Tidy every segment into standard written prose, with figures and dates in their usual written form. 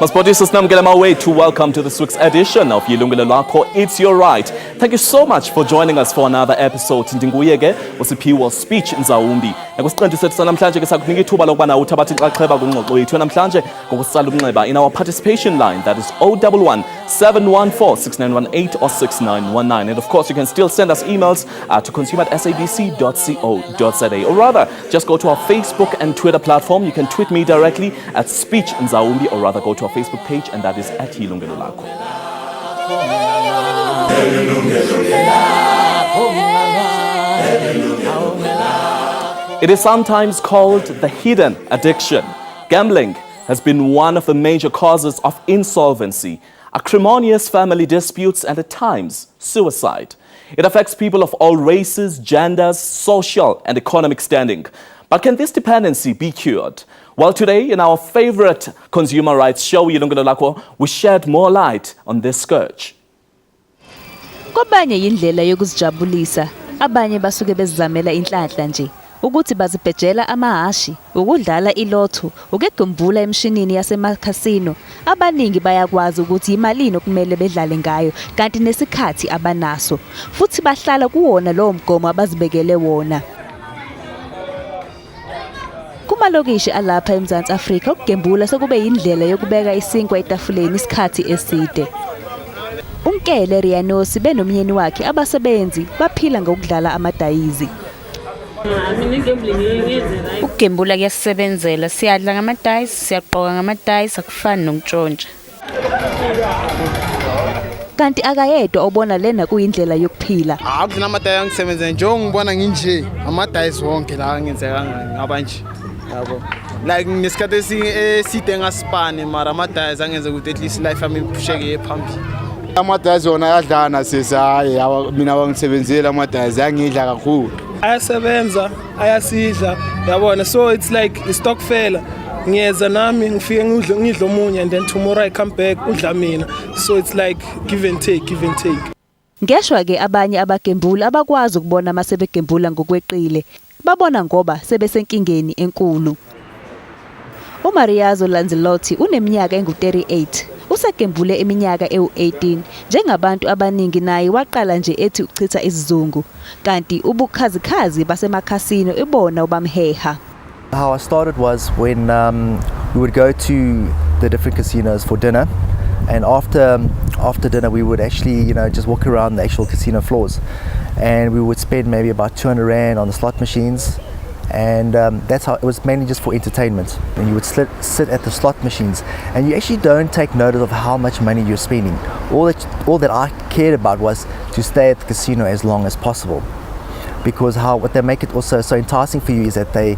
Masipotisi sinamukela my to welcome to this week's edition of Yilungelo Lakho. It's your right. Thank you so much for joining us for another episode. Ndinguye ke usiphiwo speech nzawumbi. Nakusiqendu sethu sanamhlanje ke sakunika ithuba lokuba nawe uthabathe inxaxheba kwingxoxo yethu namhlanje ngokusala umnxeba in our participation line, that is 011 714 6918 or 6919. And of course you can still send us emails to consumer@sabc.co.za, or rather just go to our Facebook and Twitter platform. You can tweet me directly at speech nzawumbi, or rather go to our Facebook page, and that is at Yilungelo Lakho. It is sometimes called the hidden addiction. Gambling has been one of the major causes of insolvency, acrimonious family disputes, and at times suicide. It affects people of all races, genders, social and economic standing. But can this dependency be cured? Well, today in our favorite consumer rights show, Yilungelo Lakho, we shed more light on this scourge. Kwabanye yindlela yokuzijabulisa, abanye basuke bezizamela inhlanhla nje ukuthi bazibhejela amahashi, ukudlala ilotho, ukegembula emshinini yasemakhasino. Abaningi bayakwazi ukuthi imalini okumele bedlale ngayo kanti nesikhathi abanaso, futhi bahlala kuwona lowo mgomo abazibekele wona. Kumalokishi alapha eMzansi Afrika, ukugembula sekube yindlela yokubeka isinkwa etafuleni isikhathi eside. Unkele Rianosi benomyeni wakhe abasebenzi baphila ngokudlala amadayizi. Ukugembula kuyasebenzela, siyadla ngamadayizi, siyaqoka ngamadayizi, akufani nokuntshontsha. Kanti akayedwa obona lena kuyindlela yokuphila. Akudlala amadayizi angisebenza njengoba ngibona nginje, amadayizi wonke la ngenzeka ngabanje. Yabo. Like ngesikhathi eside ngaspane mara amadayizi angenza ukuthi at least life yami ipusheke phambili. Amadayizi wona ayadlana sesaye mina bangisebenzela amadayizi angidla kakhulu. Ayasebenza, ayasidla, yabona, so it's like stock fella. Ngiyeza nami ngifike ngidlo omunye and then tomorrow I come back udla mina. So it's like give and take. Ngeshwa ke abanye abagembula abakwazi ukubona masebegembula ngokweqile. Babona ngoba sebesenkingeni enkulu. uMariazo Lanzelotti uneminyaka engu-38. Usegembule eminyaka ewu-18. Njengabantu abaningi naye waqala nje ethi uchitha isizungu. Kanti ubukhazikhazi basemakhasino ibona ubamheha. How I started was when we would go to the different casinos for dinner, and after dinner we would actually just walk around the actual casino floors, and we would spend maybe about 200 Rand on the slot machines, and that's how it was, mainly just for entertainment. And you would sit at the slot machines and you actually don't take notice of how much money you're spending. All that I cared about was to stay at the casino as long as possible, because what they make it also so enticing for you is that they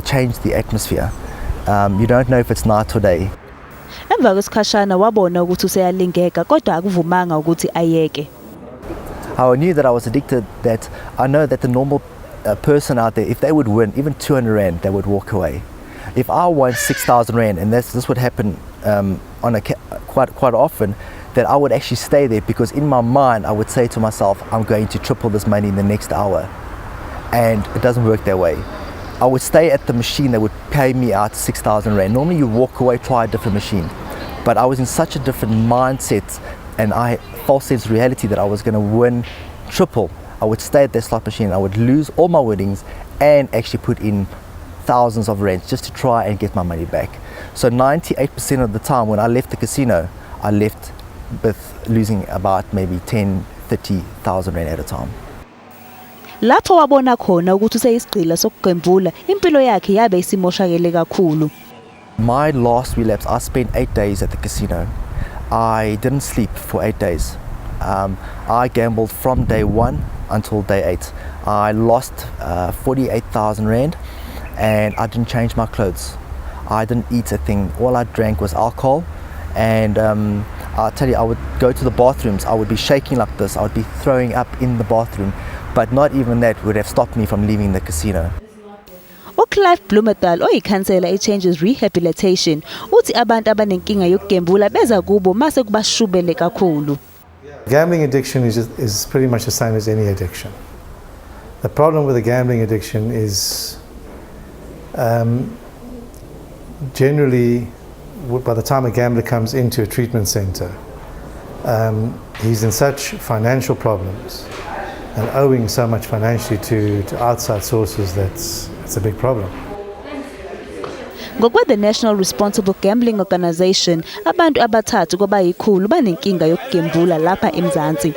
change the atmosphere. You don't know if it's night or day. Emva kwesikhashana wabona ukuthi useyalingeka kodwa akuvumanga ukuthi ayeke. How I knew that I was addicted, that I know that the normal person out there, if they would win even 200 Rand, they would walk away. If I won 6,000 Rand, and this would happen quite often, that I would actually stay there, because in my mind I would say to myself, I'm going to triple this money in the next hour, and it doesn't work that way. I would stay at the machine that would pay me out 6,000 Rand. Normally you walk away, try a different machine, but I was in such a different mindset, and I false sense reality that I was going to win triple. I would stay at that slot machine, I would lose all my winnings and actually put in thousands of rands just to try and get my money back. So 98% of the time when I left the casino, I left with losing about maybe 10-30,000 Rand at a time. Lapho wabona khona ukuthi useyisigqila sokugembula, impilo yakhe yabe isimoshakele kakhulu. My last relapse, I spent 8 days at the casino. I didn't sleep for 8 days. I gambled from day 1 until day 8. I lost 48,000 Rand, and I didn't change my clothes. I didn't eat a thing. All I drank was alcohol, and I'll tell you, I would go to the bathrooms, I would be shaking like this, I would be throwing up in the bathroom, but not even that would have stopped me from leaving the casino. uClive Blumenthal oyikhansela eChanges Rehabilitation uthi abantu abanenkinga yokugembula beza kubo mase kubashubele kakhulu. Gambling addiction is pretty much the same as any addiction. The problem with the gambling addiction is generally by the time a gambler comes into a treatment center, he's in such financial problems and owing so much financially to outside sources it's a big problem. Ngokwe the National Responsible Gambling Organization, abantu abathathu kwabayikhulu banenkinga yokugembula lapha eMzansi.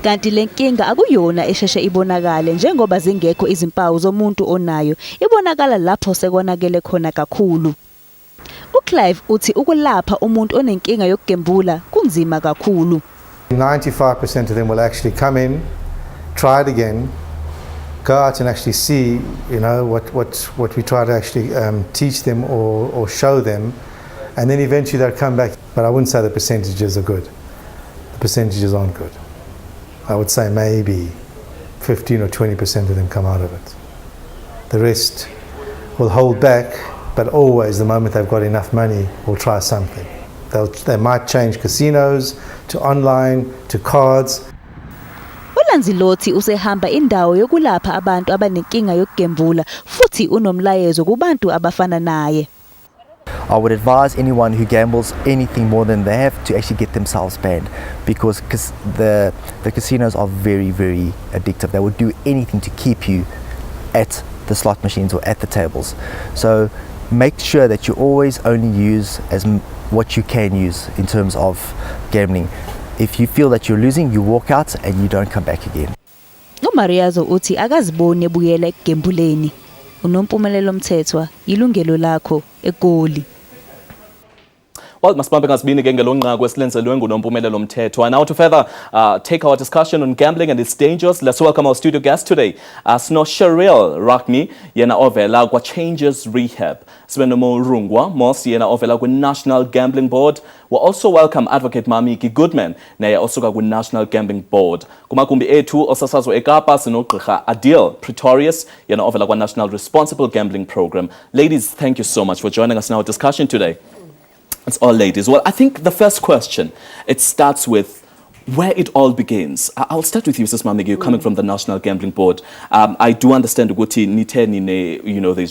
Kanti le nkinga akuyona esheshe ibonakale njengoba zingekho izimpawu zomuntu onayo, ibonakala lapho sekonakele khona kakhulu. uClive uthi ukulapha umuntu onenkinga yokugembula kunzima kakhulu. 95% of them will actually come in, try it again, go out and actually see, what we try to actually teach them or show them, and then eventually they'll come back. But I wouldn't say the percentages are good. The percentages aren't good. I would say maybe 15 or 20% of them come out of it. The rest will hold back, but always the moment they've got enough money, will try something. They might change casinos to online to cards. uLanzilothi usehamba indawo yokulapha abantu abanenkinga yokugembula futhi unomlayezo kubantu abafana naye. I would advise anyone who gambles anything more than they have to actually get themselves banned, because the casinos are very, very addictive. They would do anything to keep you at the slot machines or at the tables. So make sure that you always only use what you can use in terms of gambling. If you feel that you're losing, you walk out and you don't come back again. uMariazo uthi akaziboni ebuyela ekugembuleni. Unompumelelo Mthethwa, Yilungelo Lakho, eGoli. Well, masibambe ngasibini ke ngelonqa kwesilenzelwe nguNompumelelo Mthethwa. Now to further take our discussion on gambling and its dangers, let's welcome our studio guest today. Sno Cheryl Rakni, yena ovela kwa Changes Rehab. Sibenomo Rungwa, Mos yena ovela kwa National Gambling Board. We'll also welcome Advocate Mamiki Goodman, naye also kwa National Gambling Board. Kumakumbi A2 osasazwe eKapa sinogqirha Adil Pretorius, yena ovela kwa National Responsible Gambling Program. Ladies, thank you so much for joining us in our discussion today. It's all ladies. Well, I think the first question, it starts with where it all begins. I'll start with you, Mrs. Mamiki, you're coming from the National Gambling Board. I do understand there's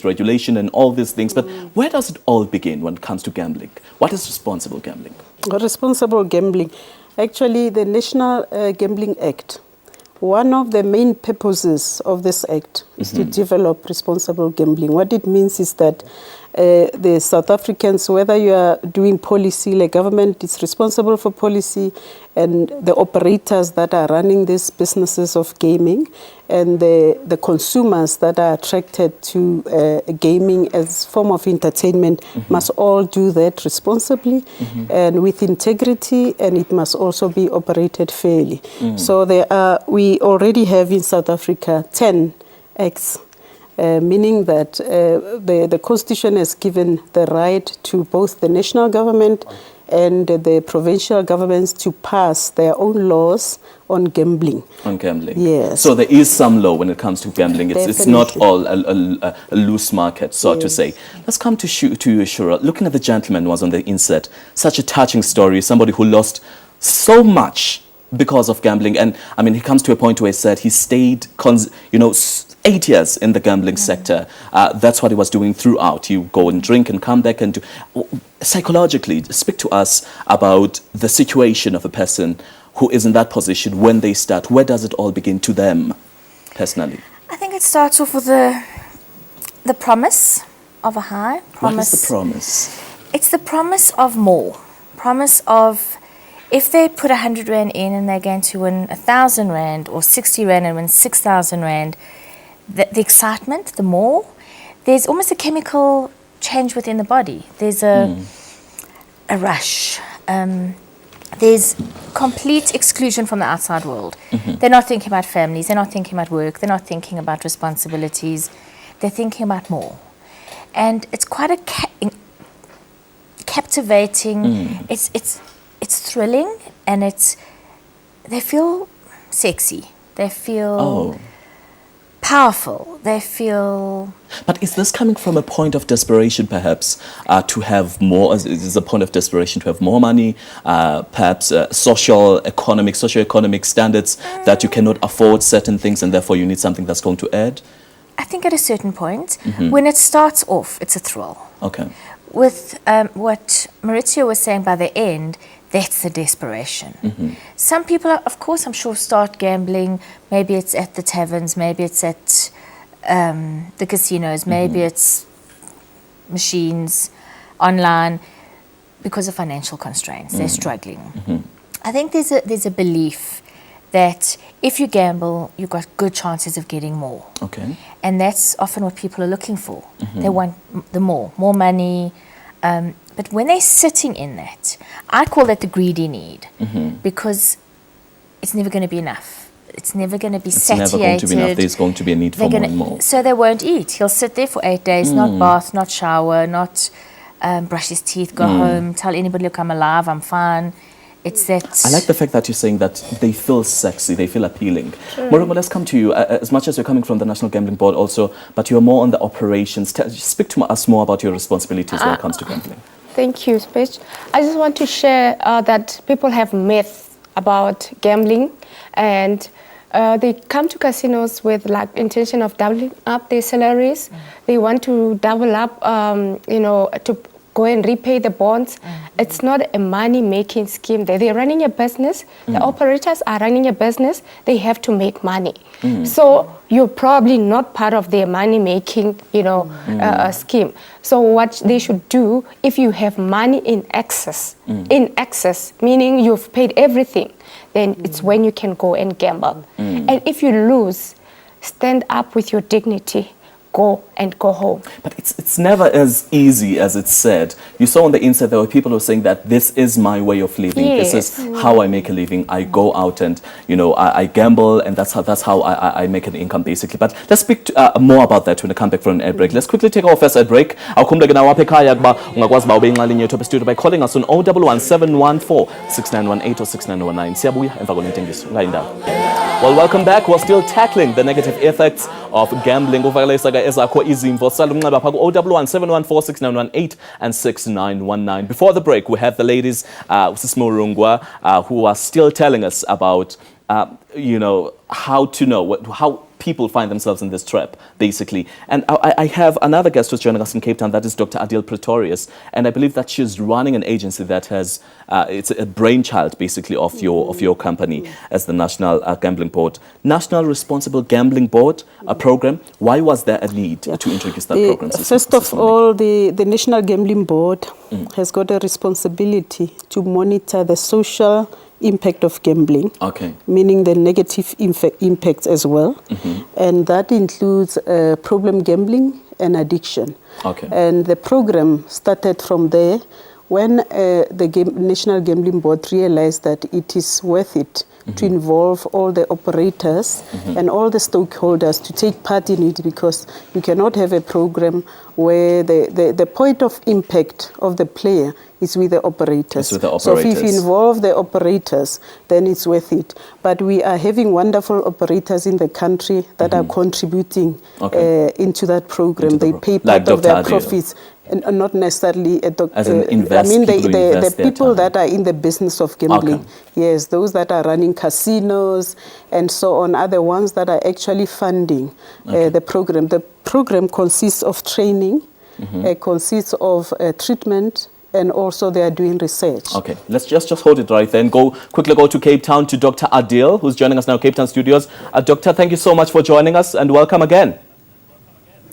regulation and all these things, but where does it all begin when it comes to gambling? What is responsible gambling? Responsible gambling. Actually, the National Gambling Act, one of the main purposes of this act is to develop responsible gambling. What it means is that the South Africans, whether you are doing policy, like government is responsible for policy, and the operators that are running these businesses of gaming, and the consumers that are attracted to gaming as form of entertainment must all do that responsibly and with integrity, and it must also be operated fairly. So we already have in South Africa 10 acts, meaning that the Constitution has given the right to both the national government and the provincial governments to pass their own laws on gambling. On gambling. Yes. So there is some law when it comes to gambling. It's not all a loose market, so to say. Let's come to you, Shura. Looking at the gentleman who was on the insert, such a touching story, somebody who lost so much because of gambling. And I mean, he comes to a point where he said he stayed, 8 years in the gambling sector. That's what he was doing throughout. You go and drink and come back and do. Psychologically, speak to us about the situation of a person who is in that position when they start. Where does it all begin to them, personally? I think it starts off with the promise of a high. What is the promise? It's the promise of more. Promise of, if they put 100 Rand in and they're going to win 1,000 Rand or 60 Rand and win 6,000 Rand, the excitement, the more, there's almost a chemical change within the body. There's a rush. There's complete exclusion from the outside world. They're not thinking about families, they're not thinking about work, they're not thinking about responsibilities, they're thinking about more. And it's quite a captivating, it's thrilling, and they feel sexy, they feel powerful, they feel... But is this coming from a point of desperation, perhaps, to have more? Is a point of desperation to have more money, perhaps socio-economic standards that you cannot afford certain things and therefore you need something that's going to add? I think at a certain point, when it starts off, it's a thrill. Okay. with what Maurizio was saying by the end, that's the desperation. Some people, of course, I'm sure, start gambling. Maybe it's at the taverns, maybe it's at the casinos, maybe it's machines, online, because of financial constraints. They're struggling. I think there's a belief that if you gamble, you've got good chances of getting more. Okay. And that's often what people are looking for. They want the more money. But when they're sitting in that, I call that the greedy need, because it's never going to be enough. It's never going to be satiated. It's never going to be enough. There's going to be a need for more and more. So they won't eat. He'll sit there for 8 days, not bath, not shower, not brush his teeth, go home, tell anybody, look, I'm alive, I'm fine. It's that. I like the fact that you're saying that they feel sexy, they feel appealing. Morimo, let's come to you. As much as you're coming from the National Gambling Board also, but you're more on the operations. Speak to us more about your responsibilities when it comes to gambling. Thank you, Speech. I just want to share that people have myths about gambling, and they come to casinos with like intention of doubling up their salaries. They want to double up, to go and repay the bonds. It's not a money-making scheme. They're running a business. The operators are running a business. They have to make money. So you're probably not part of their money-making, scheme. So what they should do, if you have money in excess, meaning you've paid everything, then it's when you can go and gamble. And if you lose, stand up with your dignity. Go home. But it's never as easy as it's said. You saw on the inside there were people who were saying that this is my way of living. Yes. This is how I make a living. I go out and I gamble, and that's how I make an income basically. But let's speak more about that when we come back from an ad break. Let's quickly take our first ad break. Awukhumbuke nawe apha ekhaya kuba ungakwazi uba ube inxalenye yethu studio by calling us on 011 714 6918 or 6919. Siyabuya emva kwentengiso. Well, welcome back. We're still tackling the negative effects of gambling. Ezakho izimvo salunxeba pha ku 011 714 6918 and 6919. Before the break, we have the ladies, Sismurungwa, who are still telling us about how people find themselves in this trap, basically. And I have another guest who's joining us in Cape Town, that is Dr. Adil Pretorius, and I believe that she's running an agency that has, it's a brainchild, basically, of your company as the National Gambling Board. National Responsible Gambling Board, a program. Why was there a need to introduce that program? First of all, the National Gambling Board has got a responsibility to monitor the social impact of gambling, meaning the negative impacts as well, and that includes problem gambling and addiction. And the program started from there when the National Gambling Board realized that it is worth it to involve all the operators and all the stakeholders to take part in it, because you cannot have a program where the point of impact of the player is with the operators. So if you involve the operators, then it's worth it. But we are having wonderful operators in the country that are contributing into that program. They pay part of their profits. And not necessarily as an the people that are in the business of gambling. Yes, those that are running casinos and so on are the ones that are actually funding the program. The program consists of training, consists of treatment, and also they are doing research. Okay, let's just hold it right then. Quickly go to Cape Town to Dr. Adil, who's joining us now, Cape Town Studios. Doctor, thank you so much for joining us and welcome again.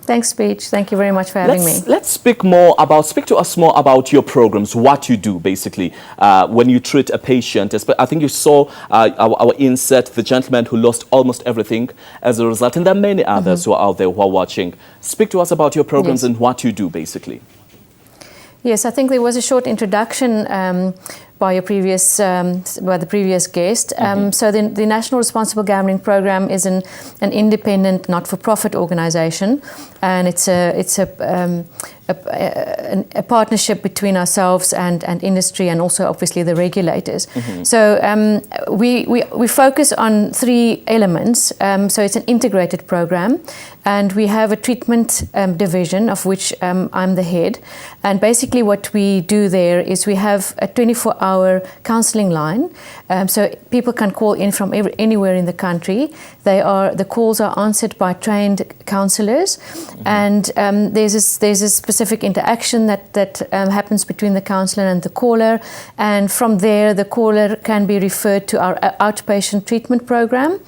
Thanks, Speech. Thank you very much for having me. Let's speak to us more about your programs, what you do, basically, when you treat a patient. I think you saw our insert, the gentleman who lost almost everything as a result, and there are many others who are out there who are watching. Speak to us about your programs and what you do, basically. Yes, I think there was a short introduction by the previous guest. So the National Responsible Gambling Program is an independent, not-for-profit organisation, and it's a partnership between ourselves and industry, and also obviously the regulators. So we focus on three elements. So it's an integrated program, and we have a treatment division of which I'm the head. And basically what we do there is we have a 24-hour our counselling line. So people can call in from anywhere in the country. The calls are answered by trained counsellors, and there's a specific interaction that happens between the counsellor and the caller, and from there the caller can be referred to our outpatient treatment program.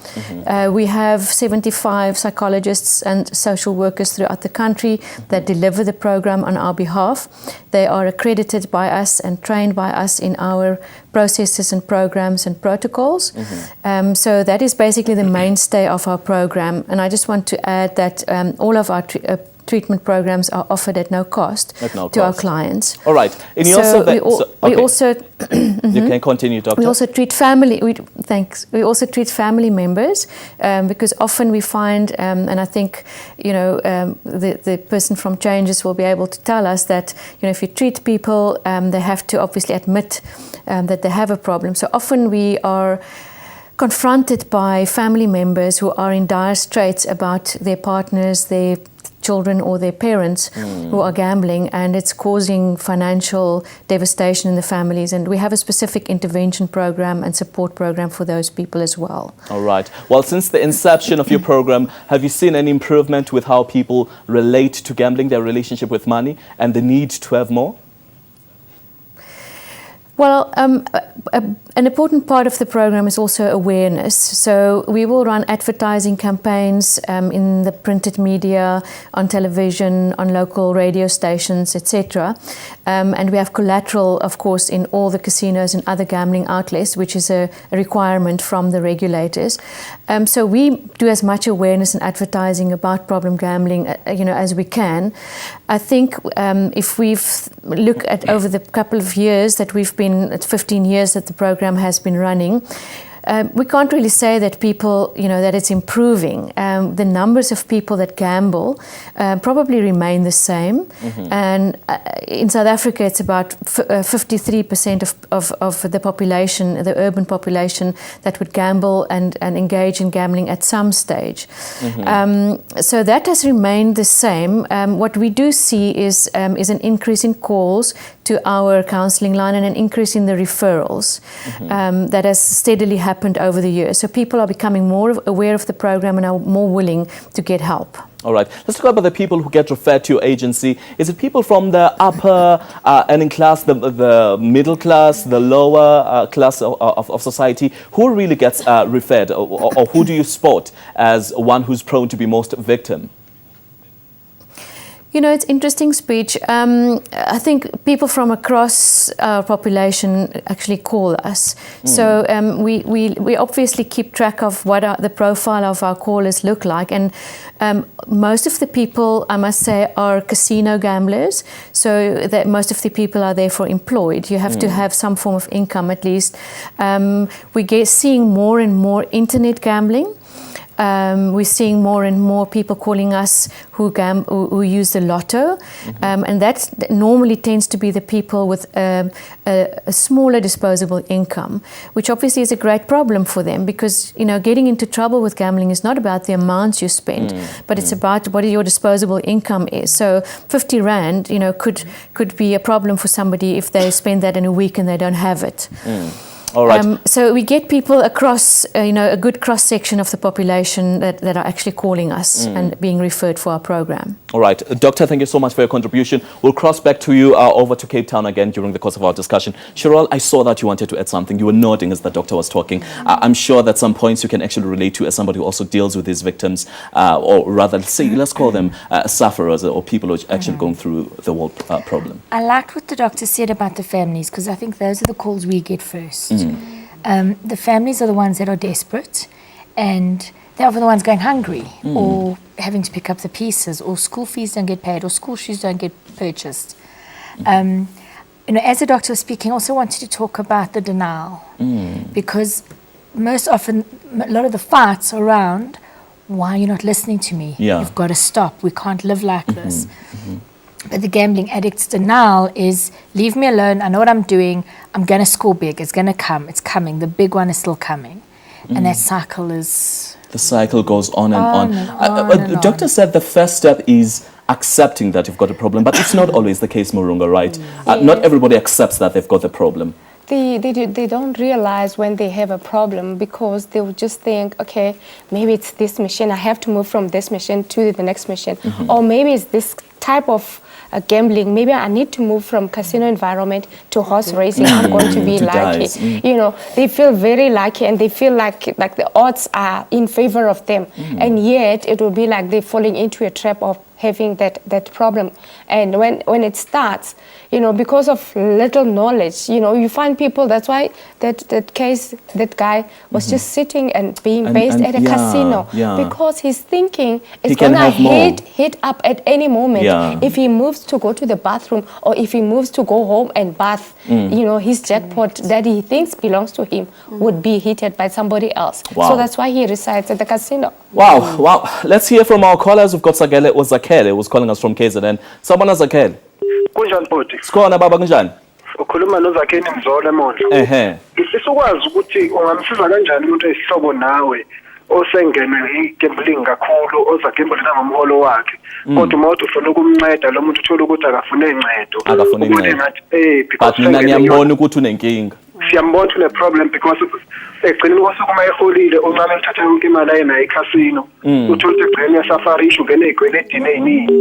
We have 75 psychologists and social workers throughout the country that deliver the program on our behalf. They are accredited by us and trained by us in our processes and programs and protocols. So that is basically the mainstay of our program. And I just want to add that all of our treatment programs are offered at no cost to our clients. All right. And you also you can continue, Doctor. We also treat family. We also treat family members because often we find, and I think the person from Changes will be able to tell us that if you treat people, they have to obviously admit that they have a problem. So often we are confronted by family members who are in dire straits about their partners, their children or their parents who are gambling, and it's causing financial devastation in the families, and we have a specific intervention program and support program for those people as well. All right. Well, since the inception of your program, have you seen any improvement with how people relate to gambling, their relationship with money, and the need to have more? Well, an important part of the program is also awareness. So we will run advertising campaigns in the printed media, on television, on local radio stations, etc. And we have collateral, of course, in all the casinos and other gambling outlets, which is a requirement from the regulators. So we do as much awareness and advertising about problem gambling, as we can. I think if we've looked at over the couple of years that we've been at 15 years that the program has been running, we can't really say that people, that it's improving. The numbers of people that gamble probably remain the same. And in South Africa, it's about 53% of the population, the urban population, that would gamble and engage in gambling at some stage. So that has remained the same. What we do see is an increase in calls to our counselling line and an increase in the referrals that has steadily happened over the years. So people are becoming more aware of the program and are more willing to get help. All right. Let's talk about the people who get referred to your agency. Is it people from the upper earning class, the middle class, the lower class of society? Who really gets referred, or who do you spot as one who's prone to be most victim? It's interesting speech. I think people from across our population actually call us. So we obviously keep track of what the profile of our callers look like. And most of the people, I must say, are casino gamblers. So that most of the people are therefore employed. You have to have some form of income at least. We seeing more and more internet gambling. We're seeing more and more people calling us who use the lotto, and that normally tends to be the people with a smaller disposable income, which obviously is a great problem for them because getting into trouble with gambling is not about the amounts you spend, but it's about what your disposable income is. So 50 Rand, could be a problem for somebody if they spend that in a week and they don't have it. All right. So we get people across, a good cross-section of the population that are actually calling us and being referred for our program. All right. Doctor, thank you so much for your contribution. We'll cross back to you over to Cape Town again during the course of our discussion. Cheryl, I saw that you wanted to add something. You were nodding as the doctor was talking. I'm sure that some points you can actually relate to as somebody who also deals with these victims, or rather, let's call them sufferers or people who are actually going through the whole problem. I liked what the doctor said about the families because I think those are the calls we get first. The families are the ones that are desperate and they're often the ones going hungry or having to pick up the pieces, or school fees don't get paid, or school shoes don't get purchased. As the doctor was speaking, I also wanted to talk about the denial because most often a lot of the fights around why are you not listening to me? You've got to stop. We can't live like this. But the gambling addict's denial is, leave me alone, I know what I'm doing, I'm going to score big, it's going to come, it's coming, the big one is still coming. And that cycle is... The cycle goes on and on. The doctor said the first step is accepting that you've got a problem, but it's not always the case, Murunga, right? Not everybody accepts that they've got the problem. they don't realize when they have a problem, because they will just think, okay, maybe it's this machine, I have to move from this machine to the next machine, or maybe it's this type of gambling, maybe I need to move from casino environment to horse racing, I'm going to be lucky. You know, they feel very lucky, and they feel like the odds are in favor of them, and yet it will be like they're falling into a trap of having that problem. And when it starts, you know, because of little knowledge, you know, you find people, that's why that guy was just sitting and being based at a casino, because he's thinking it's gonna hit up at any moment. If he moves to go to the bathroom, or if he moves to go home and bath, you know, his jackpot that he thinks belongs to him would be hit by somebody else. So that's why he resides at the casino. Wow. Let's hear from our callers. We've got Zakele or Zakele, who's calling us from KZN. Sabona Zakele. Kunjani bhuti? Sikhona baba kunjani? Ukhuluma noZakheni Mzolo Mondlo. Isukwazi ukuthi ungamsiza kanjani umuntu esihlobo nawe osengena igambling kakhulu, ozagambula ngomholo wakhe. Kodwa uma ufuna ukumnceda lo muntu uthola ukuthi akafune uncedo. But mina ngiyambona ukuthi unenkinga. Siyambona une-problem because ekugcineni kosuku uma eholile uncane uthatha yonke imali ayena ekhasino, uthola ukuthi ekugcineni yasafarisha ungena ey'kweledini ey'ningi.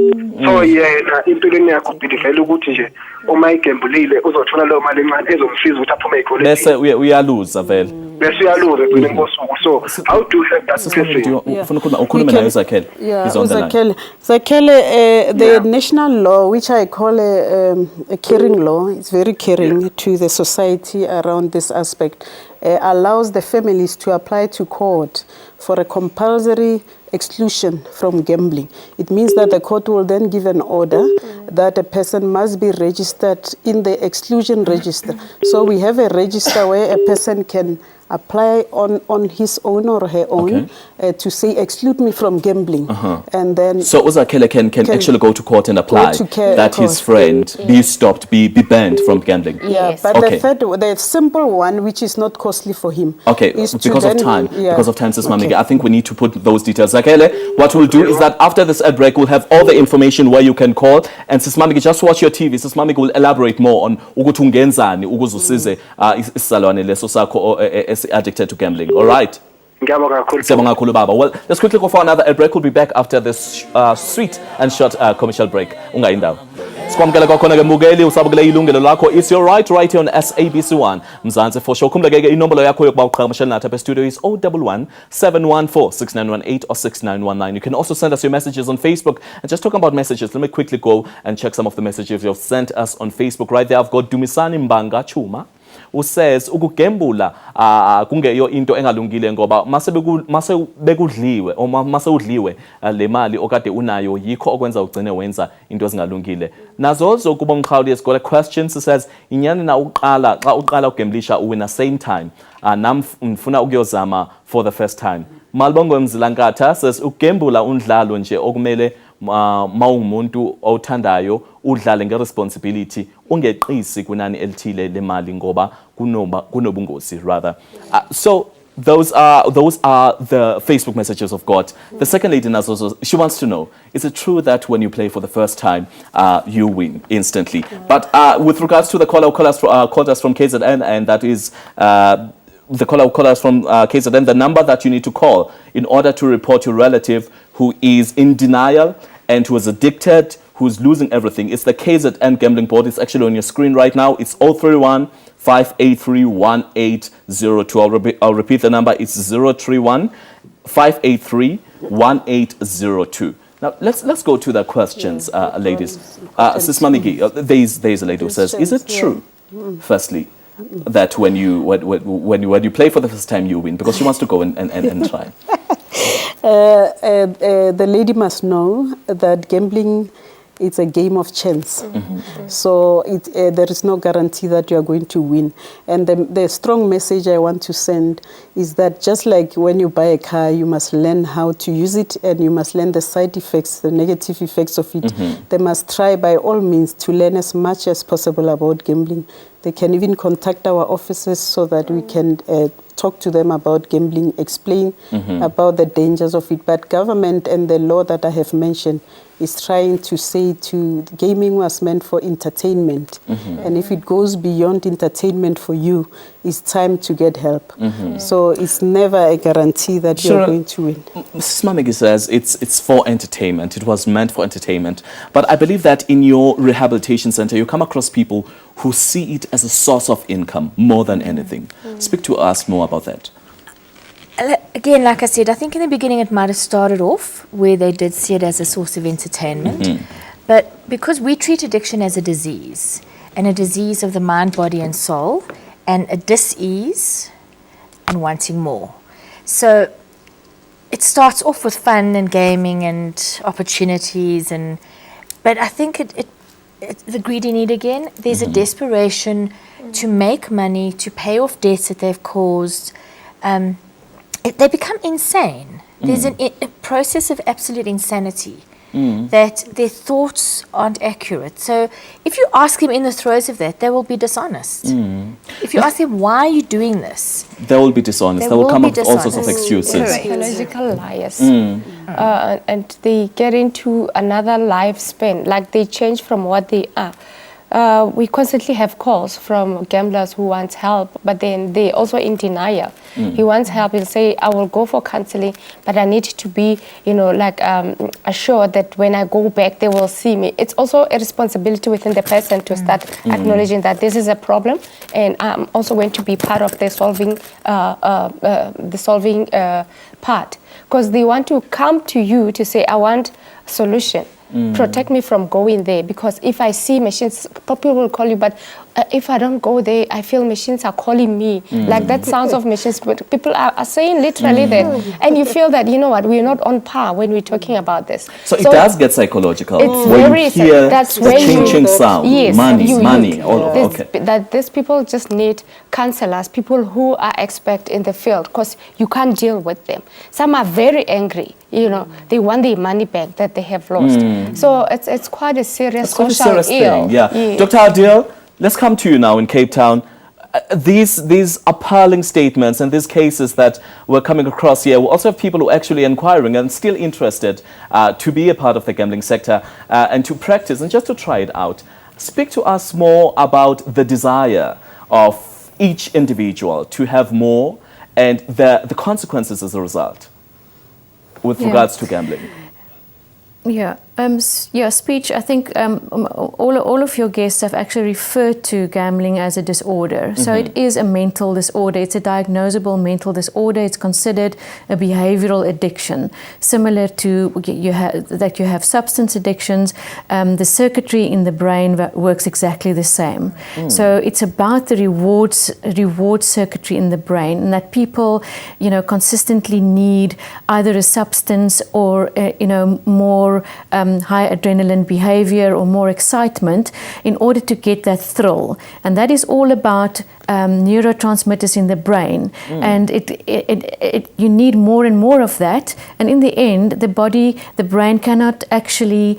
So yena empilweni yakho ubhilivele ukuthi nje uma igembulile uzothola leyo mali encane ezomsiza ukuthi aphume ey'kweledini. Bese uyaluza vele. Bese uyaluza ekugcineni kosuku. So how do you help that person? Ufuna ukhulume naye Zakele. He's on the line. Zakele, the national law, which I call a caring law, it's very caring to the society around this aspect, allows the families to apply to court for a compulsory exclusion from gambling. It means that the court will then give an order that a person must be registered in the exclusion register. So we have a register where a person can apply on his own or her own to say, exclude me from gambling. And then so Zakele can actually go to court and apply that his friend be stopped, be banned from gambling. But the simple one, which is not costly for him. Because of time, Sis Mamige, I think we need to put those details. Zakele, what we'll do is that after this ad break, we'll have all the information where you can call, and Sis Mamige, just watch your TV. Sis Mamige will elaborate more on ukuthi ungenzani ukuzusize isisalwane leso sakho addicted to gambling. All right. Well, let's quickly go for another ad break. We'll be back after this sweet and short commercial break. Sikwamukela kwakhona ke mbukeli usabukela Yilungelo Lakho. It's your right here on SABC1 Mzansi for sure. Khumbula ke inombolo yakho yokuba uqhagamshela nathi apha studio is 011 714 6918 or 6919. You can also send us your messages on Facebook. And just talking about messages, let me quickly go and check some of the messages you've sent us on Facebook. Right there, I've got Dumisani Mbanga Chuma, who says ukugembula kungeyo into engalungile ngoba mase bekudliwe or mase udliwe le mali okade unayo yikho okwenza ugcine wenza into ezingalungile. Nazozo kuba Mkhawuli has got a question. She says inyani na uqala xa uqala ugemblisha uwina same time nam mfuna ukuyozama for the first time. Malibongo Mzilankatha says ugembula undlalo nje okumele mawumuntu othandayo udlale ngeresponsibility ungeqisi kunani elithile lemali ngoba kunobungozi rather. So those are the Facebook messages of God. The second lady Nazozo, she wants to know, is it true that when you play for the first time you win instantly? But with regards to the caller who called us from KZN, and that is the caller who called us from KZN, the number that you need to call in order to report your relative who is in denial and who is addicted, who's losing everything. It's the KZN Gambling Board. It's actually on your screen right now. It's 031 583 1802. I'll repeat the number. It's 031 583 1802. Now, let's go to the questions, ladies. Sis Mamige, there's a lady who says, is it true, firstly, that when you play for the first time you win? Because she wants to go and try. The lady must know that gambling, it's a game of chance. So there is no guarantee that you are going to win. And the strong message I want to send is that just like when you buy a car, you must learn how to use it, and you must learn the side effects, the negative effects of it. They must try by all means to learn as much as possible about gambling. They can even contact our offices so that we can talk to them about gambling, explain about the dangers of it. But government and the law that I have mentioned is trying to say to gaming was meant for entertainment. And if it goes beyond entertainment for you, it's time to get help. So it's never a guarantee that you're going to win. Mrs. Mamegi says it's for entertainment. It was meant for entertainment. But I believe that in your rehabilitation center, you come across people who see it as a source of income more than anything. Speak to us more about that. Again, like I said, I think in the beginning it might have started off where they did see it as a source of entertainment. But because we treat addiction as a disease, and a disease of the mind, body and soul, and a dis-ease and wanting more. So it starts off with fun and gaming and opportunities, but I think it's the greedy need again. There's a desperation to make money, to pay off debts that they've caused. They become insane. There's a process of absolute insanity, that their thoughts aren't accurate. So if you ask them in the throes of that, they will be dishonest. If you ask them, why are you doing this? They will be dishonest. They will come up with all sorts of excuses. Psychological liars. And they get into another lifespan, like they change from what they are. We constantly have calls from gamblers who want help, but then they also in denial. He wants help. He'll say, I will go for counseling, but I need to be, assured that when I go back, they will see me. It's also a responsibility within the person to start acknowledging that this is a problem, and I'm also going to be part of the solving part. Because they want to come to you to say, I want solution. Protect me from going there, because if I see machines, people will call you, but if I don't go there, I feel machines are calling me. Like that sounds of machines, but people are saying literally that. And you feel that, you know what, we're not on par when we're talking about this. So it does get psychological. It's when very you hear that's the where changing sound, yes, money, all over. That these people just need counselors, people who are expert in the field, because you can't deal with them. Some are very angry, they want their money back that they have lost. So it's quite a serious social ill. Thing, yeah. Dr. Adil, let's come to you now in Cape Town. These appalling statements and these cases that we're coming across here, we also have people who are actually inquiring and still interested to be a part of the gambling sector and to practice and just to try it out. Speak to us more about the desire of each individual to have more and the consequences as a result with regards to gambling. Speech. I think all of your guests have actually referred to gambling as a disorder. So it is a mental disorder. It's a diagnosable mental disorder. It's considered a behavioral addiction, similar to you have substance addictions. The circuitry in the brain works exactly the same. So it's about the reward circuitry in the brain, and that people, consistently need either a substance or more high adrenaline behavior or more excitement in order to get that thrill. And that is all about neurotransmitters in the brain. And you need more and more of that. And in the end, the brain cannot actually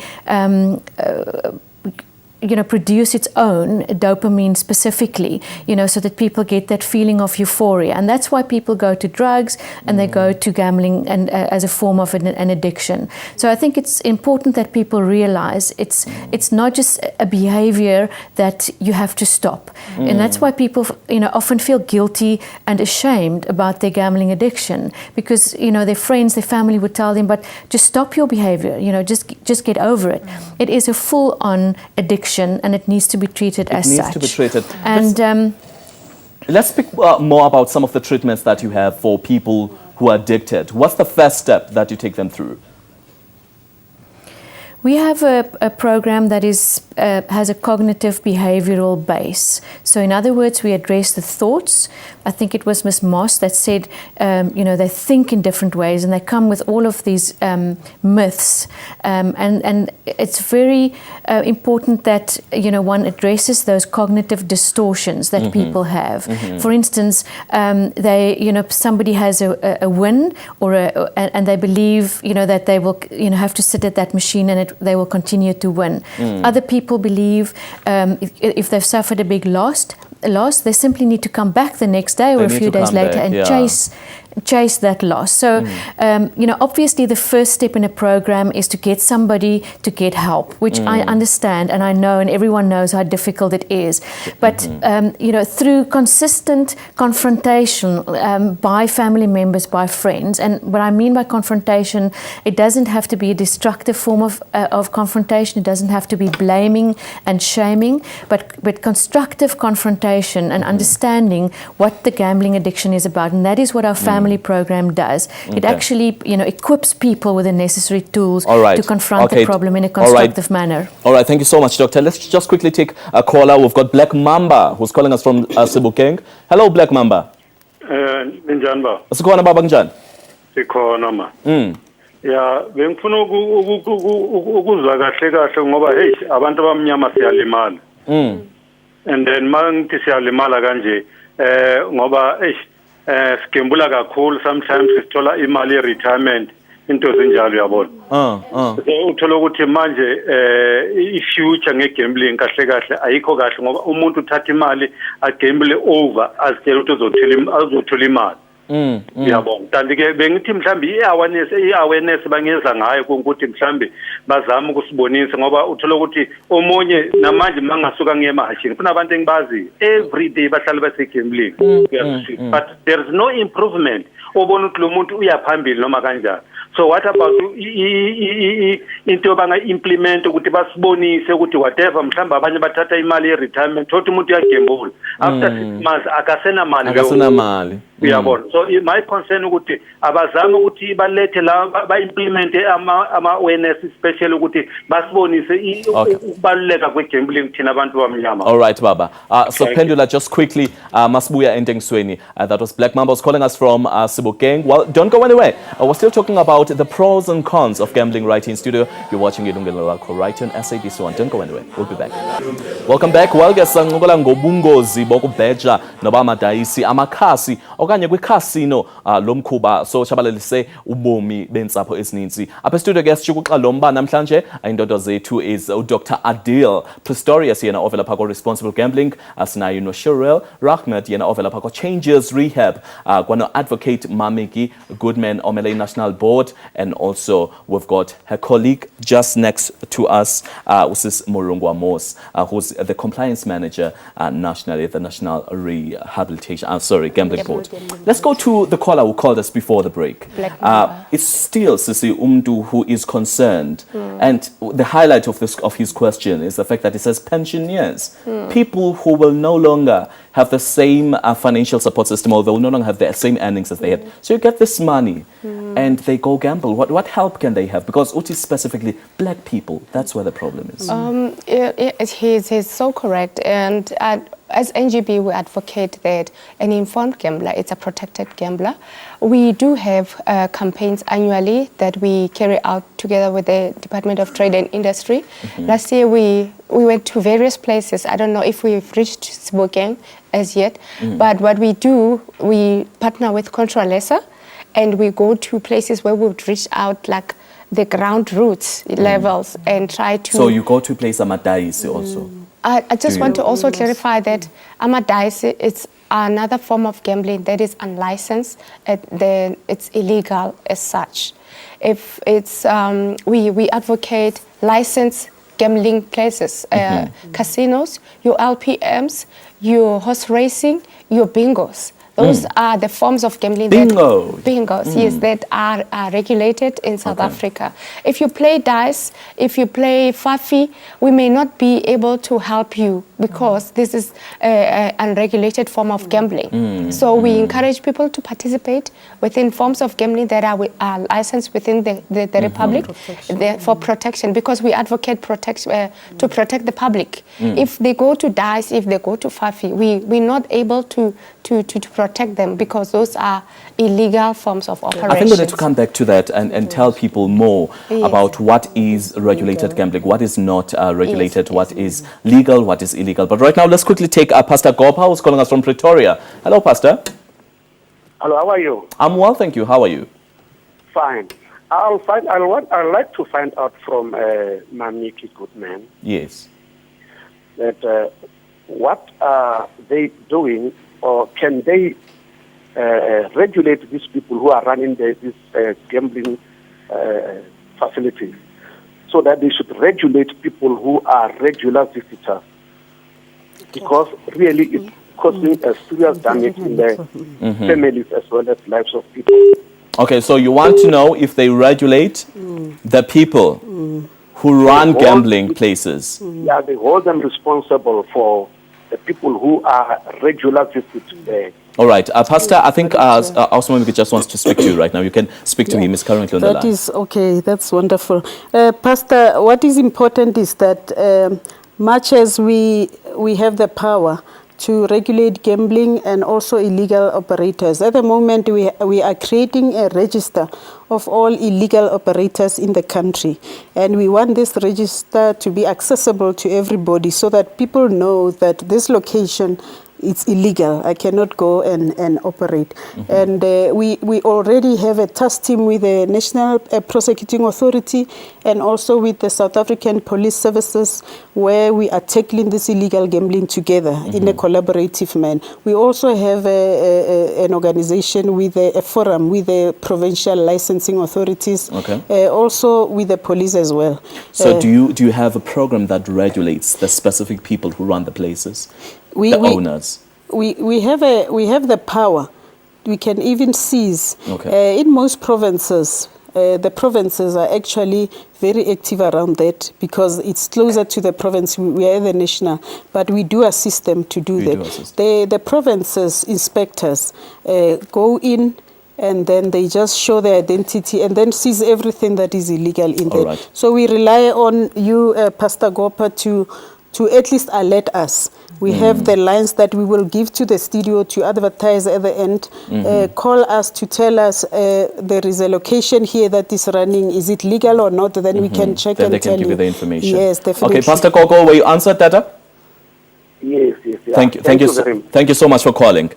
produce its own dopamine specifically, so that people get that feeling of euphoria. And that's why people go to drugs and they go to gambling and as a form of an addiction. So I think it's important that people realize it's not just a behavior that you have to stop. And that's why people, often feel guilty and ashamed about their gambling addiction, because, their friends, their family would tell them, but just stop your behavior, just get over it. It is a full-on addiction, and it needs to be treated as such. It needs to be treated. And let's speak more about some of the treatments that you have for people who are addicted. What's the first step that you take them through? We have a program that has a cognitive behavioral base. So in other words, we address the thoughts. I think it was Ms. Moss that said, they think in different ways and they come with all of these myths. And it's very important that, one addresses those cognitive distortions that people have. For instance, somebody has a win and they believe, that they will, have to sit at that machine and they will continue to win. Other people believe if they've suffered a big loss, they simply need to come back the next day or a few days later and chase that loss. So, obviously the first step in a program is to get somebody to get help, which I understand and I know, and everyone knows how difficult it is. But, through consistent confrontation by family members, by friends, and what I mean by confrontation, it doesn't have to be a destructive form of confrontation. It doesn't have to be blaming and shaming, but constructive confrontation and understanding what the gambling addiction is about. And that is what our family program does. It actually, equips people with the necessary tools to confront the problem in a constructive manner. All right, thank you so much, Doctor. Let's just quickly take a caller. We've got Black Mamba, who's calling us from Sebokeng. Hello, Black Mamba. Ninjani ba? Sikhona baba kunjani? Sikhona ma. Ya, bengifuna ukuzwa kahle kahle ngoba hey abantu abamnyama siyalimala. And then mangithi siyalimala kanje ngoba sigembula kakhulu, sometimes sithola imali ye retirement into zinjalo yabona. Uthola ukuthi manje i-future nge-gambling kahle kahle ayikho kahle ngoba umuntu uthatha imali agamble over azitshela ukuthi azothola imali. Yabona, kanti ke bengithi mhlambi i-awareness bangeza ngayo ukuthi mhlambi bazama ukusibonisa ngoba uthola ukuthi omunye namanje mangasuka ngiyemashini kunabantu engibazi every day bahlala base-gambling, but there is no improvement. Obona ukuthi lo muntu uyaphambili noma kanjani. So what about into banga-implement ukuthi basibonise ukuthi whatever mhlawumbe abanye bathatha imali ye-retirement thothi umuntu uyagembula after 6 months akasenamali. Uyabona, so my concern ukuthi abazame ukuthi balethe la ba-implemente ama-awareness especially ukuthi basibonise ukubaluleka kwe-gambling thina abantu bamnyama. All right, Baba. So Pendula, just quickly, Masibuya Entengsweni, that was Black Mamba was calling us from Sebokeng. Well, don't go anywhere. We're still talking about the pros and cons of gambling right here in studio. You're watching Yilungelo Lakho right on SABC 1. Don't go anywhere. We'll be back. Welcome back. Well, guys, ngokula ngobungozi bokubeja noba amadayisi amakhasi okanye kwi-casino lomkhuba so shabalalise ubomi bentsapho esininzi. Apha studio guest ukuxa lomba namhlanje indoda zethu is Dr. Adil Pistorius yena ovela phako responsible gambling, asinayo no Shirel Rahmat yena ovela phako changes rehab, kwano advocate Mamiki Goodman omele national board, and also we've got her colleague just next to us, Usis Morungwa Mos, who's the compliance manager nationally at the National Rehabilitation Gambling Board. Let's go to the caller who called us before the break. It's still Sisi Umdu who is concerned, and the highlight of his question is the fact that it says pensioners, people who will no longer have the same financial support system, or they will no longer have the same earnings as they had. So you get this money and they go gamble. What help can they have? Because Uti specifically black people, that's where the problem is. He's so correct, and as NGB, we advocate that an informed gambler, it's a protected gambler. We do have campaigns annually that we carry out together with the Department of Trade and Industry. Last year, we went to various places. I don't know if we've reached Sebokeng as yet, but what we do, we partner with Controlesa, and we go to places where we've reached out like the ground roots levels and try to... So you go to place Amadaisi also? I just want to also clarify that Amadaisi is another form of gambling that is unlicensed, then it's illegal as such. If it's, we advocate licensed gambling places, casinos, your LPMs, your horse racing, your bingos. Those are the forms of gambling bingos, yes, that are regulated in South Africa. If you play dice, if you play fafi, we may not be able to help you because this is an unregulated form of gambling. So we encourage people to participate within forms of gambling that are licensed within the Republic for protection, because we advocate to protect the public. If they go to dice, if they go to fafi, we're not able to protect them because those are illegal forms of operation. I think we need to come back to that and tell people more about what is regulated gambling, what is not regulated, what is legal, what is illegal. But right now, let's quickly take Pastor Gopa, who's calling us from Pretoria. Hello, Pastor. Hello, how are you? I'm well, thank you. How are you? Fine. I'd like to find out from Mamiki Goodman. Yes. That what are they doing, or can they regulate these people who are running these gambling facilities, so that they should regulate people who are regular visitors, because really it's causing a serious damage in their families as well as lives of people. Okay, so you want to know if they regulate the people who run gambling places. Yeah, they hold them responsible for the people who are regular visitors there. All right, Pastor, I think Osman just wants to speak to you right now. You can speak to him. He's currently on the line. That is okay. That's wonderful. Pastor, what is important is that much as we have the power to regulate gambling and also illegal operators, at the moment we are creating a register of all illegal operators in the country. And we want this register to be accessible to everybody so that people know that this location, it's illegal. I cannot go and operate. And we already have a task team with the National Prosecuting Authority and also with the South African Police Services, where we are tackling this illegal gambling together in a collaborative manner. We also have an organization with a forum with the provincial licensing authorities, also with the police as well. So do you have a program that regulates the specific people who run the places? The owners. We have the power. We can even seize. In most provinces, the provinces are actually very active around that because it's closer to the province. We are the national, but we do assist them to do that. The provinces inspectors go in, and then they just show their identity and then seize everything that is illegal in there. So we rely on you, Pastor Gopa, to at least alert us. We have the lines that we will give to the studio to advertise at the end. Call us to tell us there is a location here that is running. Is it legal or not? Then we can check and tell you. Then they can give you the information. Yes, definitely. Okay, Pastor Gogo, were you answered that? Yes. Thank you so much for calling.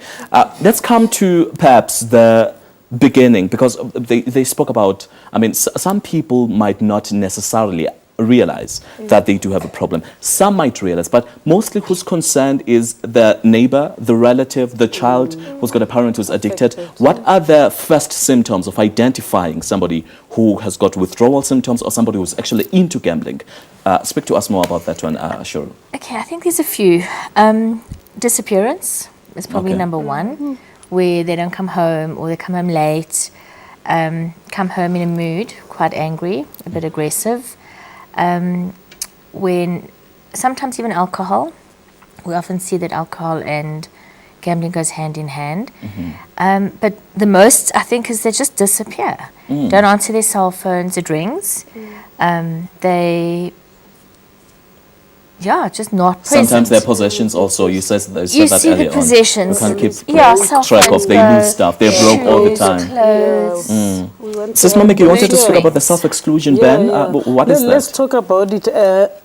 Let's come to perhaps the beginning, because they spoke about, I mean, some people might not necessarily realize that they do have a problem. Some might realize, but mostly who's concerned is the neighbor, the relative, the child who's got a parent who's addicted. What are the first symptoms of identifying somebody who has got withdrawal symptoms or somebody who's actually into gambling? Speak to us more about that one, Shuru. Okay, I think there's a few. Disappearance is probably number one, where they don't come home or they come home late, come home in a mood, quite angry, a bit aggressive. When sometimes even alcohol, we often see that alcohol and gambling goes hand in hand. But the most, I think, is they just disappear. Don't answer their cell phones, it rings. They, just not present. Sometimes their possessions also, you said that see earlier the possessions. You can't keep track of, they lose stuff, they're broke all the time. Sis Mamiki, you wanted to speak about the self-exclusion ban. What is that? Let's talk about it.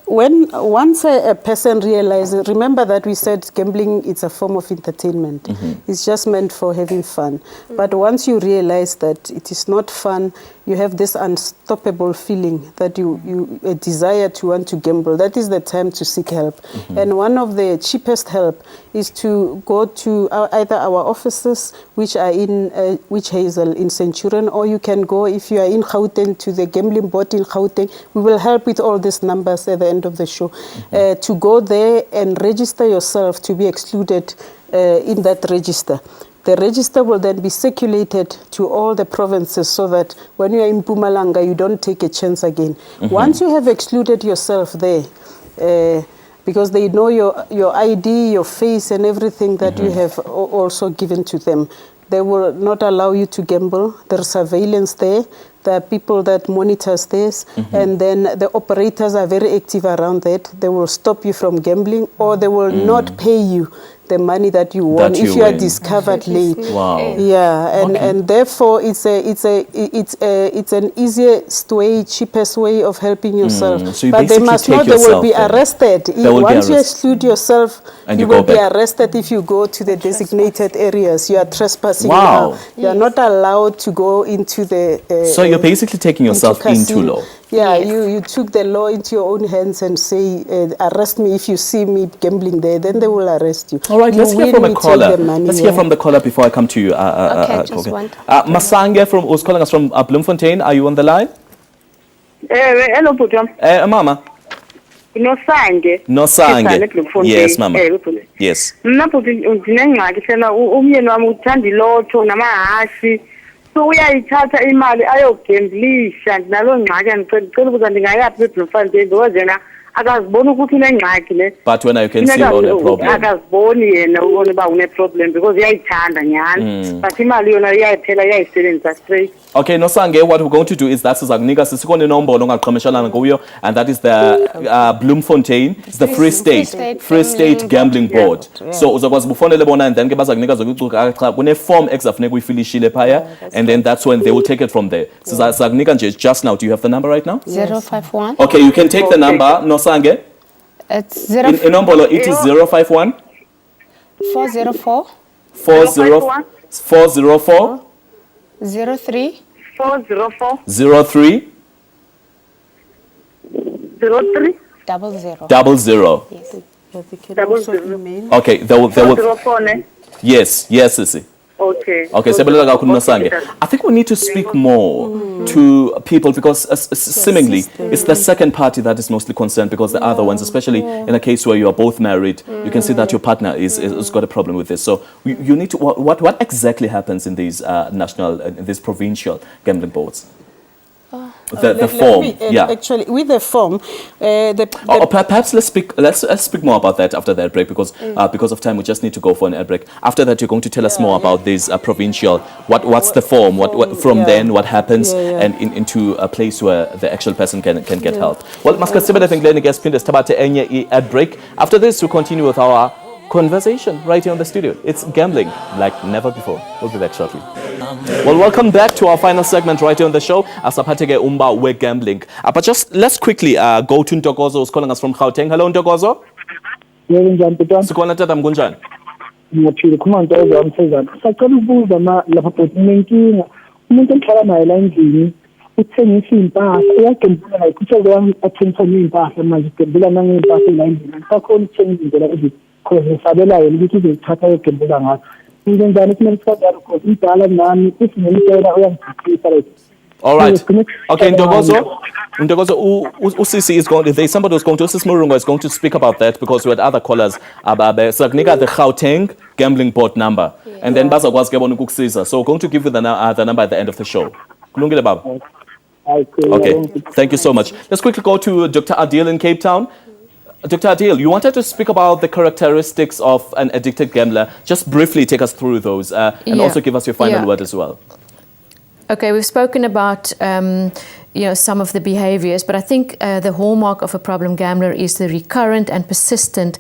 Once a person realizes, remember that we said gambling, it's a form of entertainment. It's just meant for having fun. But once you realize that it is not fun, you have this unstoppable feeling that you a desire to want to gamble. That is the time to seek help. And one of the cheapest help is to go to either our offices, which are in Witch Hazel in Centurion, or you can go, if you are in Gauteng, to the gambling board in Gauteng. We will help with all these numbers at the end of the show. To go there and register yourself to be excluded in that register. The register will then be circulated to all the provinces so that when you are in Mpumalanga, you don't take a chance again. Once you have excluded yourself there, because they know your ID, your face, and everything that you have also given to them, they will not allow you to gamble. There's surveillance there. There are people that monitors this, and then the operators are very active around that. They will stop you from gambling, or they will not pay you the money that you won if you are discovered late. And therefore it's an easiest way, cheapest way of helping yourself. So you but they must not, they will be arrested. Once you exclude yourself, and you will be arrested if you go to the designated areas. You are trespassing now. You are not allowed to go into the so you're basically taking yourself in too low. Yeah, Yes. you took the law into your own hands and say, arrest me if you see me gambling there, then they will arrest you. All right, You let's hear win, from a we take caller. the money, Let's hear yeah. from the caller before I come to you. Just one. Masange who's calling us from Bloemfontein. Are you on the line? Hello, Putam. Mama. Nosange. Nosange. Yes, Mama. Yes. Mna futhi ndinengxaki phela umyeni wami uthanda ilotho namahashi. So uyayithatha imali ayogemblisha nalo ngxaki ngicela ukuza ndingayaphi eBloemfontein because yena akaziboni ukuthi unengxaki le. But when you can see on a problem. Akaziboni yena ubona uba une problem because uyayithanda nyani. But imali yona iyayiphela iyayisebenzisa straight. Okay, Nosange, what we're going to do is that's Zagnika Sisikone Nombo Longa Goyo, and that is the Bloemfontein, it's the Free State Gambling Board. So Uzakwas Bufone Lebona and then Gebazagnika Zogu when a form exafne we filishile paya, and then that's when they will take it from there. So Zagnika just now, do you have the number right now? 051. Okay, you can take the number, Nosange. It's in Nombolo, it is 051 404 404 03 404 03 03 00. Yes. Okay, they will. 404 ne? Yes, Sisi. Okay. Okay, I think we need to speak more to people because seemingly it's the second party that is mostly concerned because the other ones, especially in a case where you are both married, you can see that your partner is got a problem with this. So you need to, what exactly happens in these these provincial gambling boards? The form, Actually, with the form, perhaps let's speak more about that after that break because of time we just need to go for an ad break. After that, you're going to tell us more about this provincial. What's the form? What from then? What happens? And into a place where the actual person can get help. Well, I think ad break. After this, we'll continue with our conversation right here on the studio. It's gambling like never before. We'll be back shortly. Well, welcome back to our final segment right here on the show. Asapatege Umba, we're gambling. But just let's quickly go to Ntokozo, who's calling us from Gauteng. Hello, Ntokozo. Sukona tata mgunjan. Ngiyaphila khuma Ntokozo amsezana. Sacela ukubuza lapha bhuti nenkinga. Umuntu engihlala naye la endlini uthengisa impahla. Uyagembula la ikhuthaza yami athengisa impahla manje ugembula nangimpahla la endlini. Akakhona ukuthenga indlela ezikhona sabelayo ukuthi uzothatha uyogembula ngazo. All right. Okay, Ntokozo, Usisi is going. There's somebody who's going to. Usisi Murungo is going to speak about that because we had other callers about the Gauteng gambling board number, and then Baza was given Kuksiza. So we're going to give you the number at the end of the show. Kulungile Baba. Okay. Thank you so much. Let's quickly go to Dr. Adil in Cape Town. Dr. Adil, you wanted to speak about the characteristics of an addicted gambler. Just briefly take us through those and also give us your final word as well. Okay, we've spoken about some of the behaviors, but I think the hallmark of a problem gambler is the recurrent and persistent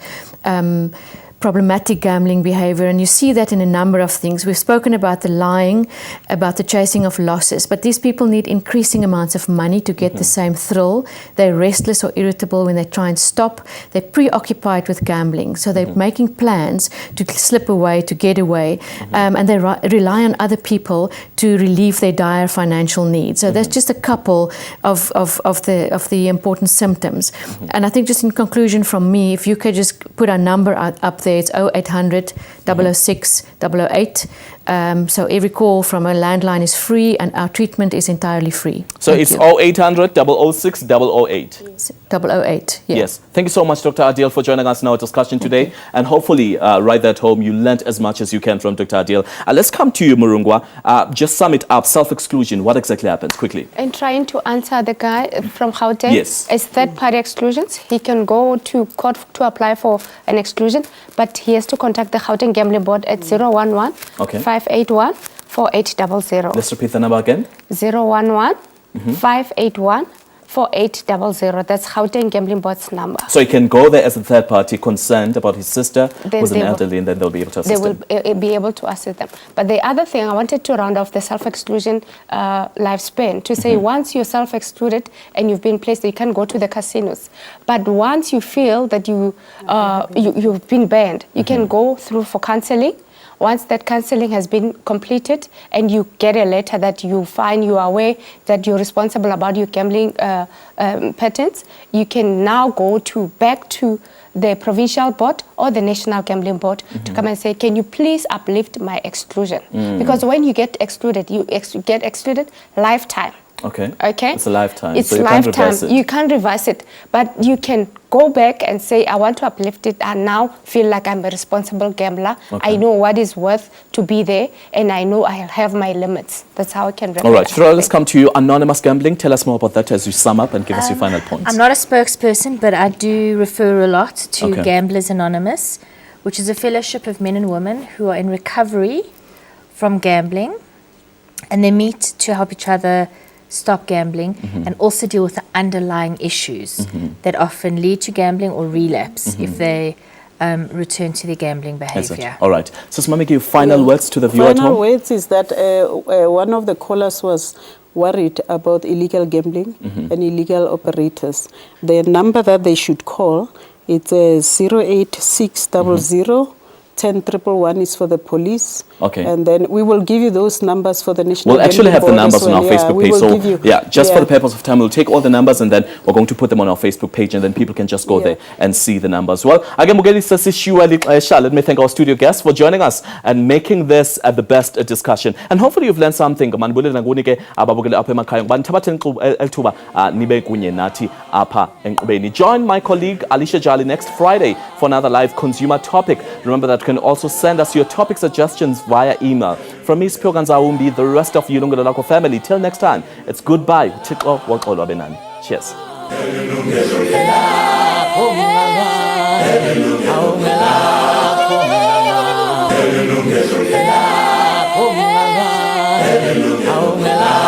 problematic gambling behavior, and you see that in a number of things. We've spoken about the lying, about the chasing of losses, but these people need increasing amounts of money to get the same thrill. They're restless or irritable when they try and stop. They're preoccupied with gambling, so they're making plans to slip away, to get away, and they rely on other people to relieve their dire financial needs. So there's just a couple of the important symptoms. And I think just in conclusion from me, if you could just put a number up there, it's 0800 006 008. So every call from a landline is free and our treatment is entirely free. So it's 0800 006 008. 008, yes. Thank you so much, Dr. Adil, for joining us in our discussion today. And hopefully, right at home, you learned as much as you can from Dr. Adil. Let's come to you, Murungwa. Just sum it up. Self-exclusion, what exactly happens? Quickly. In trying to answer the guy from Gauteng, yes, as third-party exclusions, he can go to court to apply for an exclusion, but he has to contact the Gauteng Gambling Board at 011 581 4800. Let's repeat the number again. 011 581 4800. That's Gauteng Gambling Board's number. So he can go there as a third party concerned about his sister who's an elderly, and then they'll be able to assist them. They will be able to assist them. But the other thing, I wanted to round off the self-exclusion lifespan to say once you're self-excluded and you've been placed, you can go to the casinos. But once you feel that you've been banned, you can go through for counseling, once that counseling has been completed and you get a letter that you find you are aware that you're responsible about your gambling patterns, you can now go back to the provincial board or the national gambling board to come and say, can you please uplift my exclusion? Because when you get excluded, you get excluded lifetime. Okay. It's a lifetime. It's so you lifetime. Can't reverse it. You can't reverse it, but you can go back and say, I want to uplift it and now feel like I'm a responsible gambler. Okay. I know what is worth to be there and I know I'll have my limits. That's how I can All right, Shura, let's come to you. Anonymous gambling, tell us more about that as you sum up and give us your final points. I'm not a spokesperson, but I do refer a lot to Gamblers Anonymous, which is a fellowship of men and women who are in recovery from gambling, and they meet to help each other stop gambling and also deal with the underlying issues that often lead to gambling or relapse if they return to their gambling behavior. All right. So, Smami, give final words to the viewer at home. Final words is that one of the callers was worried about illegal gambling and illegal operators. The number that they should call, it's 08600 10111 is for the police. Okay. And then we will give you those numbers for the National We'll actually have the numbers on our Facebook page. So, just for the purpose of time, we'll take all the numbers and then we're going to put them on our Facebook page and then people can just go there and see the numbers. Well, again, let me thank our studio guests for joining us and making this the best discussion. And hopefully you've learned something. Join my colleague Alicia Jali next Friday for another live consumer topic. Remember that you can also send us your topic suggestions via email. From me, Spyogan Zawumbi, the rest of Yilungelo Lakho family. Till next time, it's goodbye. Cheers. Yilungelo Lakho